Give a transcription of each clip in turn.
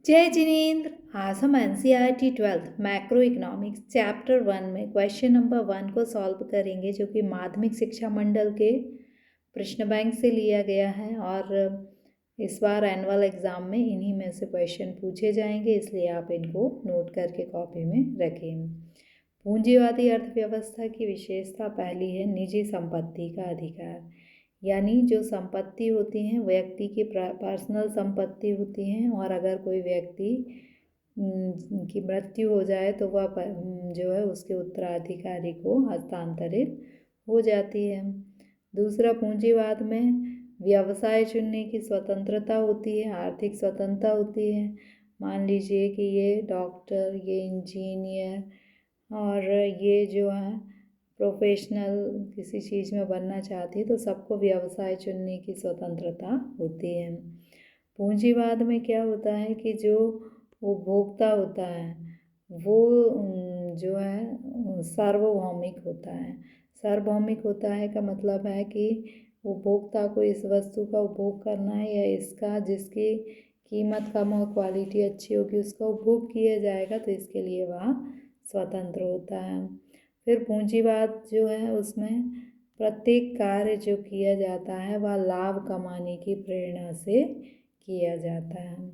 जय जिनेन्द्र। आज हम NCERT 12th macro economics chapter 1 में क्वेश्चन नंबर 1 को सॉल्व करेंगे, जो कि माध्यमिक शिक्षा मंडल के प्रश्न बैंक से लिया गया है। और इस बार एनुअल एग्ज़ाम में इन्हीं में से क्वेश्चन पूछे जाएंगे, इसलिए आप इनको नोट करके कॉपी में रखें। पूंजीवादी अर्थव्यवस्था की विशेषता पहली है निजी संपत्ति का अधिकार, यानी जो संपत्ति होती हैं व्यक्ति की पर्सनल संपत्ति होती हैं, और अगर कोई व्यक्ति की मृत्यु हो जाए तो वह जो है उसके उत्तराधिकारी को हस्तांतरित हो जाती है। दूसरा, पूंजीवाद में व्यवसाय चुनने की स्वतंत्रता होती है, आर्थिक स्वतंत्रता होती है। मान लीजिए कि ये डॉक्टर, ये इंजीनियर और ये जो है प्रोफेशनल किसी चीज़ में बनना चाहती है, तो सबको व्यवसाय चुनने की स्वतंत्रता होती है। पूंजीवाद में क्या होता है कि जो उपभोक्ता होता है वो जो है सार्वभौमिक होता है। सार्वभौमिक होता है का मतलब है कि उपभोक्ता को इस वस्तु का उपभोग करना है या इसका जिसकी कीमत कम और क्वालिटी अच्छी होगी उसका उपभोग किया जाएगा, तो इसके लिए वह स्वतंत्र होता है। फिर पूंजीवाद जो है उसमें प्रत्येक कार्य जो किया जाता है वह लाभ कमाने की प्रेरणा से किया जाता है।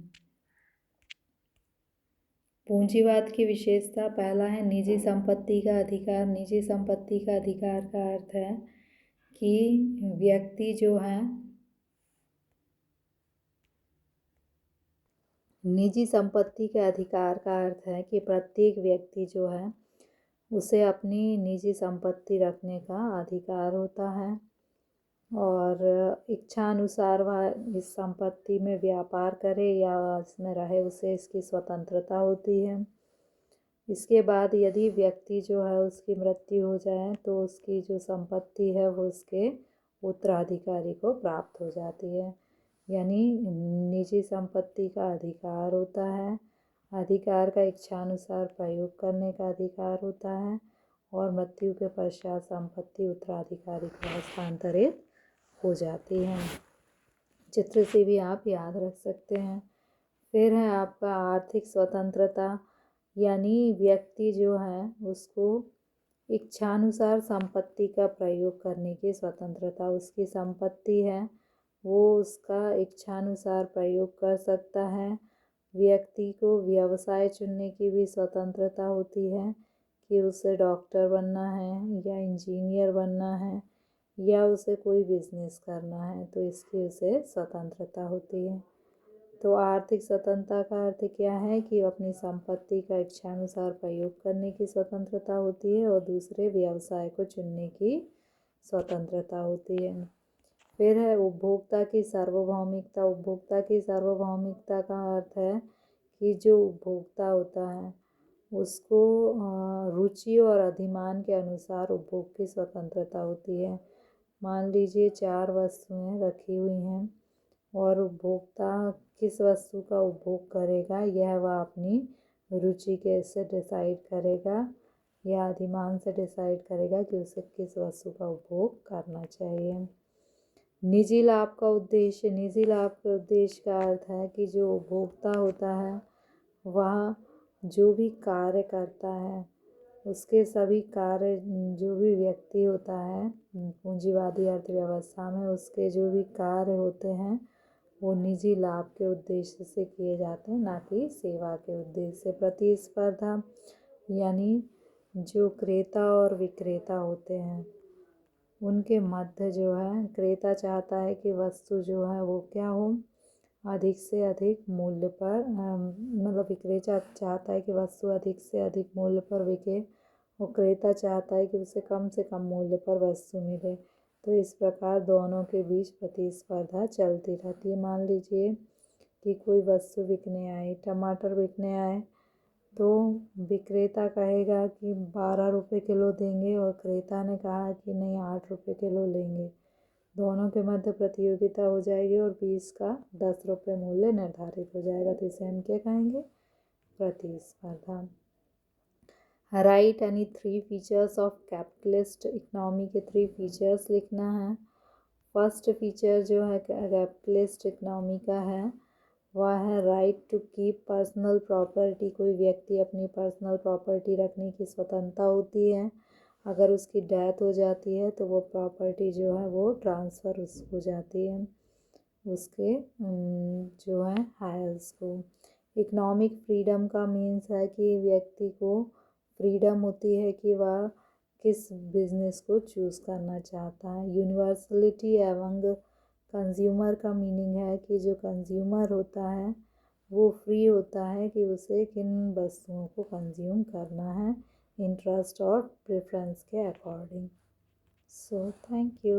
पूंजीवाद की विशेषता पहला है निजी संपत्ति का अधिकार। निजी संपत्ति का अधिकार का अर्थ है कि व्यक्ति जो है निजी संपत्ति के अधिकार का अर्थ है कि प्रत्येक व्यक्ति जो है उसे अपनी निजी संपत्ति रखने का अधिकार होता है और इच्छानुसार वह इस संपत्ति में व्यापार करे या इसमें रहे, उसे इसकी स्वतंत्रता होती है। इसके बाद यदि व्यक्ति जो है उसकी मृत्यु हो जाए तो उसकी जो संपत्ति है वो उसके उत्तराधिकारी को प्राप्त हो जाती है, यानी निजी संपत्ति का अधिकार होता है, अधिकार का इच्छानुसार प्रयोग करने का अधिकार होता है और मृत्यु के पश्चात संपत्ति उत्तराधिकारी को हस्तांतरित हो जाती है। चित्र से भी आप याद रख सकते हैं। फिर है आपका आर्थिक स्वतंत्रता, यानी व्यक्ति जो है उसको इच्छानुसार संपत्ति का प्रयोग करने की स्वतंत्रता। उसकी संपत्ति है वो उसका इच्छानुसार प्रयोग कर सकता है। व्यक्ति को व्यवसाय चुनने की भी स्वतंत्रता होती है कि उसे डॉक्टर बनना है या इंजीनियर बनना है या उसे कोई बिजनेस करना है, तो इसकी उसे स्वतंत्रता होती है। तो आर्थिक स्वतंत्रता का अर्थ क्या है कि अपनी संपत्ति का इच्छानुसार प्रयोग करने की स्वतंत्रता होती है और दूसरे व्यवसाय को चुनने की स्वतंत्रता होती है। फिर है उपभोक्ता की सार्वभौमिकता। उपभोक्ता की सार्वभौमिकता का अर्थ है कि जो उपभोक्ता होता है उसको रुचि और अधिमान के अनुसार उपभोग की स्वतंत्रता होती है। मान लीजिए 4 वस्तुएं रखी हुई हैं और उपभोक्ता किस वस्तु का उपभोग करेगा यह वह अपनी रुचि के से डिसाइड करेगा या अधिमान से डिसाइड करेगा कि उसे किस वस्तु का उपभोग करना चाहिए। निजी लाभ का उद्देश्य। निजी लाभ के उद्देश्य का अर्थ है कि जो उपभोक्ता होता है वह जो भी कार्य करता है उसके सभी कार्य, जो भी व्यक्ति होता है पूंजीवादी अर्थव्यवस्था में उसके जो भी कार्य होते हैं वो निजी लाभ के उद्देश्य से किए जाते हैं, ना कि सेवा के उद्देश्य से। प्रतिस्पर्धा, यानी जो क्रेता और विक्रेता होते हैं उनके मध्य जो है क्रेता चाहता है कि वस्तु जो है वो क्या हो, अधिक से अधिक मूल्य पर मतलब विक्रेता चाहता है कि वस्तु अधिक से अधिक मूल्य पर बिके और क्रेता चाहता है कि उसे कम से कम मूल्य पर वस्तु मिले। तो इस प्रकार दोनों के बीच प्रतिस्पर्धा चलती रहती है। मान लीजिए कि कोई वस्तु बिकने आए, टमाटर बिकने आए, तो विक्रेता कहेगा कि 12 रुपये किलो देंगे और क्रेता ने कहा कि नहीं 8 रुपये किलो लेंगे। दोनों के मध्य प्रतियोगिता हो जाएगी और 20 का 10 रुपये मूल्य निर्धारित हो जाएगा, तो इसे हम क्या कहेंगे, प्रतिस्पर्धा। Right any 3 features of capitalist economy के 3 फीचर्स लिखना है। फर्स्ट फीचर जो है कैपिटलिस्ट इकोनॉमी का है वह है right to keep personal property. कोई व्यक्ति अपनी पर्सनल प्रॉपर्टी रखने की स्वतंत्रता होती है। अगर उसकी डेथ हो जाती है तो वो प्रॉपर्टी जो है वो ट्रांसफ़र हो जाती है उसके जो है हायर्स को। इकोनॉमिक फ्रीडम का मीन्स है कि व्यक्ति को फ्रीडम होती है कि वह किस बिजनेस को चूज़ करना चाहता है। यूनिवर्सलिटी एवंग कंज्यूमर का मीनिंग है कि जो कंज्यूमर होता है वो फ्री होता है कि उसे किन वस्तुओं को कंज्यूम करना है इंटरेस्ट और प्रेफरेंस के अकॉर्डिंग। So thank you.